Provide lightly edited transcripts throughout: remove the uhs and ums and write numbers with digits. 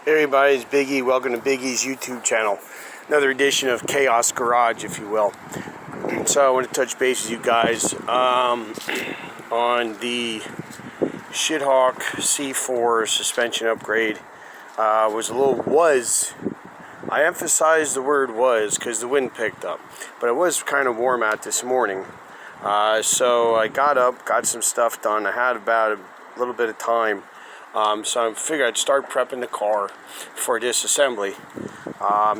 Hey everybody, it's Big E. Welcome to Big E's YouTube channel. Another edition of Chaos Garage, if you will. So I want to touch base with you guys on the Shithawk C4 suspension upgrade. I emphasize the word was because the wind picked up, but it was kind of warm out this morning. So I got up, got some stuff done. I had about a little bit of time. So I figured I'd start prepping the car for disassembly.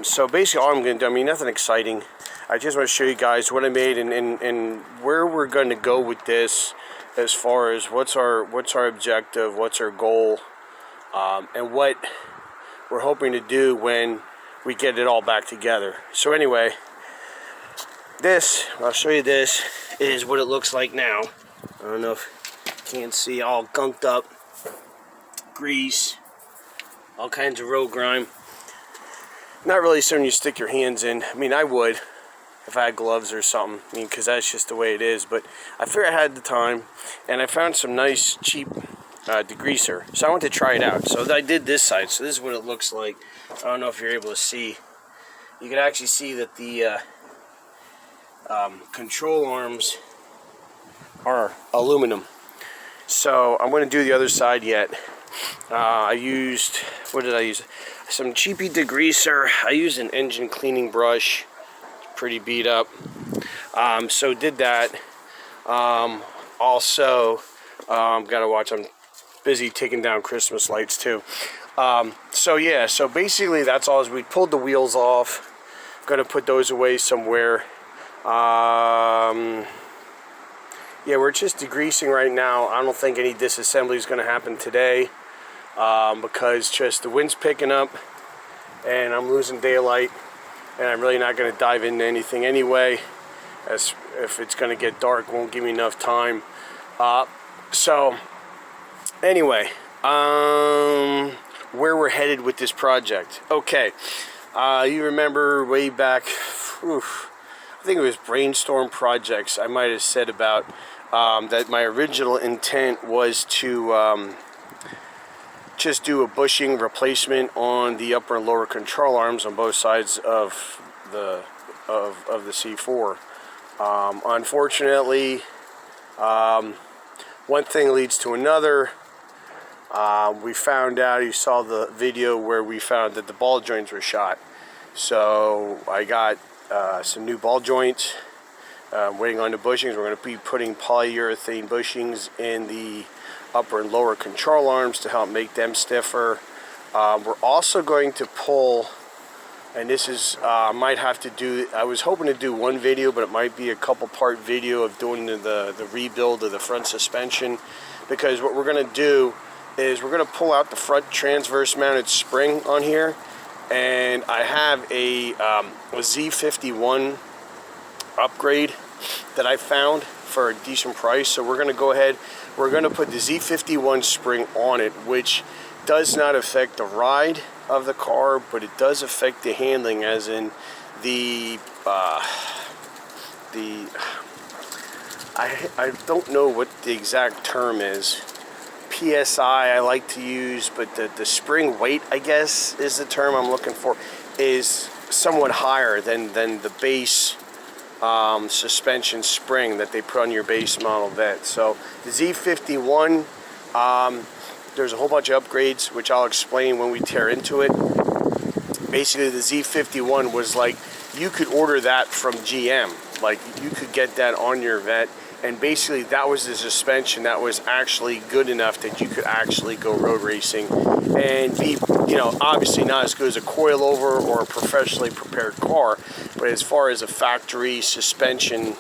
So basically all I'm going to do, I mean, nothing exciting. I just want to show you guys what I made and where we're going to go with this as far as what's our objective, what's our goal, and what we're hoping to do when we get it all back together. So anyway, I'll show you this, is what it looks like now. I don't know if you can see, all gunked up. Grease, all kinds of road grime. Not really something you stick your hands in. I mean, I would if I had gloves or something. I mean, because that's just the way it is. But I figured I had the time, and I found some nice, cheap degreaser. So I went to try it out. So I did this side. So this is what it looks like. I don't know if you're able to see. You can actually see that the control arms are aluminum. So I'm going to do the other side yet. I used, what did I use? Some cheapy degreaser. I used an engine cleaning brush, pretty beat up. So did that. Also, gotta watch, I'm busy taking down Christmas lights too. So yeah, so basically that's all. Is we pulled the wheels off. Gonna put those away somewhere. Yeah, we're just degreasing right now. I don't think any disassembly is going to happen today because just the wind's picking up and I'm losing daylight, and I'm really not going to dive into anything anyway, as if it's going to get dark, won't give me enough time. So anyway, where we're headed with this project. Okay, you remember way back, I think it was Brainstorm Projects, I might have said about that my original intent was to just do a bushing replacement on the upper and lower control arms on both sides of the C4. Unfortunately, one thing leads to another. We found out, you saw the video where we found that the ball joints were shot. So I got some new ball joints, waiting on the bushings. We're going to be putting polyurethane bushings in the upper and lower control arms to help make them stiffer. We're also going to pull, and this is, might have to do, I was hoping to do one video, but it might be a couple part video of doing the rebuild of the front suspension, because what we're going to do is we're going to pull out the front transverse mounted spring on here. And I have a Z51 upgrade that I found for a decent price. So we're going to go ahead, we're going to put the Z51 spring on it, which does not affect the ride of the car, but it does affect the handling, as in I don't know what the exact term is. PSI I like to use, but the spring weight, I guess is the term I'm looking for, is somewhat higher than the base suspension spring that they put on your base model Vet. So the Z51, there's a whole bunch of upgrades which I'll explain when we tear into it. Basically the Z51 was like, you could order that from GM, like you could get that on your Vet. And basically that was the suspension that was actually good enough that you could actually go road racing and be, you know, obviously not as good as a coilover or a professionally prepared car, but as far as a factory suspension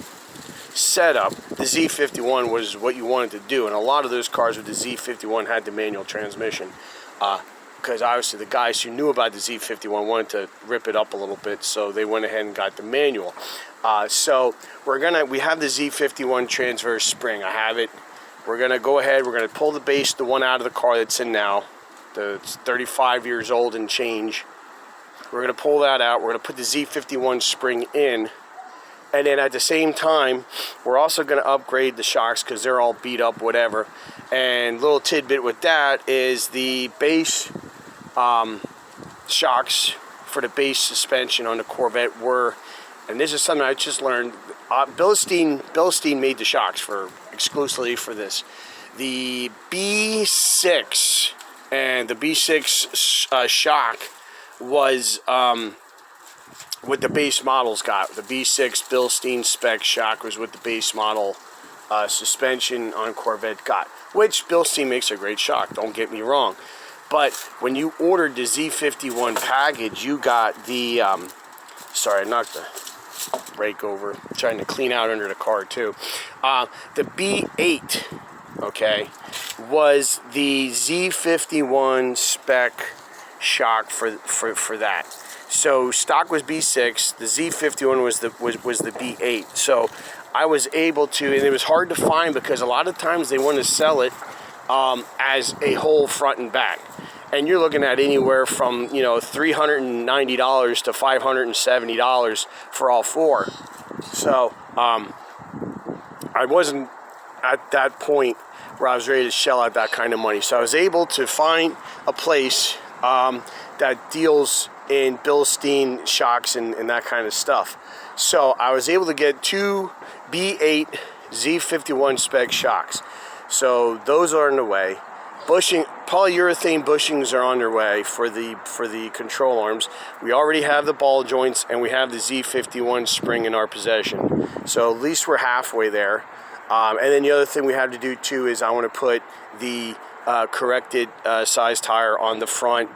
setup, the Z51 was what you wanted to do. And a lot of those cars with the Z51 had the manual transmission, because obviously the guys who knew about the Z51 wanted to rip it up a little bit, so they went ahead and got the manual. So we have the Z51 transverse spring. I have it. We're gonna go ahead, we're gonna pull the one out of the car that's in now. It's 35 years old and change. We're gonna pull that out. We're gonna put the Z51 spring in. And then at the same time, we're also gonna upgrade the shocks because they're all beat up, whatever. And little tidbit with that is the base shocks for the base suspension on the Corvette were, and this is something I just learned, Bilstein made the shocks for exclusively for this. The B6 and the B6 shock was what the base models got. The B6 Bilstein spec shock was what the base model suspension on Corvette got, which Bilstein makes a great shock, don't get me wrong. But when you ordered the Z51 package, you got the, sorry, I knocked the brake over, trying to clean out under the car too. The B8, okay, was the Z51 spec shock for that. So stock was B6, the Z51 was the B8. So I was able to, and it was hard to find because a lot of times they want to sell it as a whole front and back. And you're looking at anywhere from, you know, $390 to $570 for all four. So I wasn't at that point where I was ready to shell out that kind of money. So I was able to find a place that deals in Bilstein shocks and that kind of stuff. So I was able to get two B8 Z51 spec shocks. So those are in the way. Bushing, polyurethane bushings are on their way for the control arms. We already have the ball joints and we have the Z51 spring in our possession. So at least we're halfway there. And then the other thing we have to do too is I want to put the corrected size tire on the front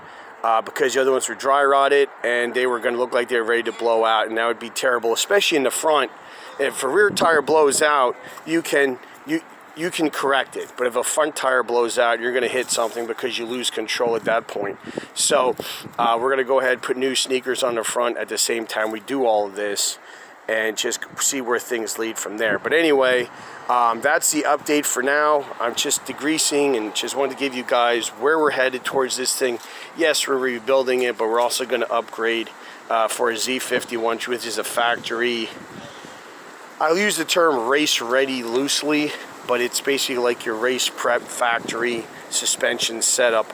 because the other ones were dry rotted and they were going to look like they were ready to blow out, and that would be terrible, especially in the front. If a rear tire blows out, you can correct it, but if a front tire blows out, you're going to hit something because you lose control at that point. So we're going to go ahead and put new sneakers on the front at the same time we do all of this and just see where things lead from there. But anyway, that's the update for now. I'm just degreasing and just wanted to give you guys where we're headed towards this thing. Yes, we're rebuilding it, but we're also going to upgrade for a Z51, which is a factory. I'll use the term race ready loosely, but it's basically like your race prep factory suspension setup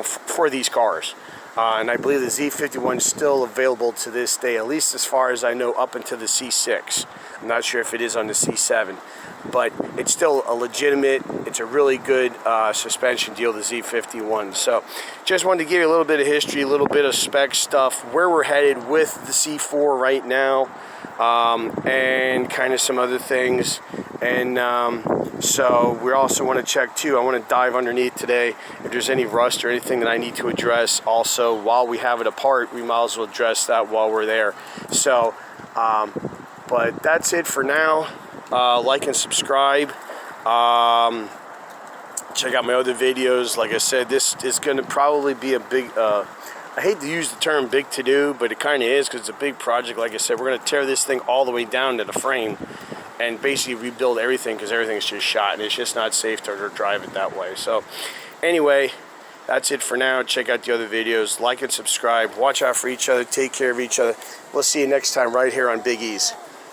for these cars. And I believe the Z51 is still available to this day, at least as far as I know, up into the C6. I'm not sure if it is on the C7, but it's still a legitimate, it's a really good suspension deal, the Z51. So just wanted to give you a little bit of history, a little bit of spec stuff, where we're headed with the C4 right now, and kind of some other things. And so we also want to check too, I want to dive underneath today if there's any rust or anything that I need to address. Also, while we have it apart, we might as well address that while we're there. So but that's it for now. Like and subscribe. Check out my other videos. Like I said, this is going to probably be a big I hate to use the term big to do, but it kind of is because it's a big project. Like I said, we're going to tear this thing all the way down to the frame and basically rebuild everything because everything's just shot and it's just not safe to drive it that way. So anyway, that's it for now. Check out the other videos. Like and subscribe. Watch out for each other. Take care of each other. We'll see you next time right here on Big E's.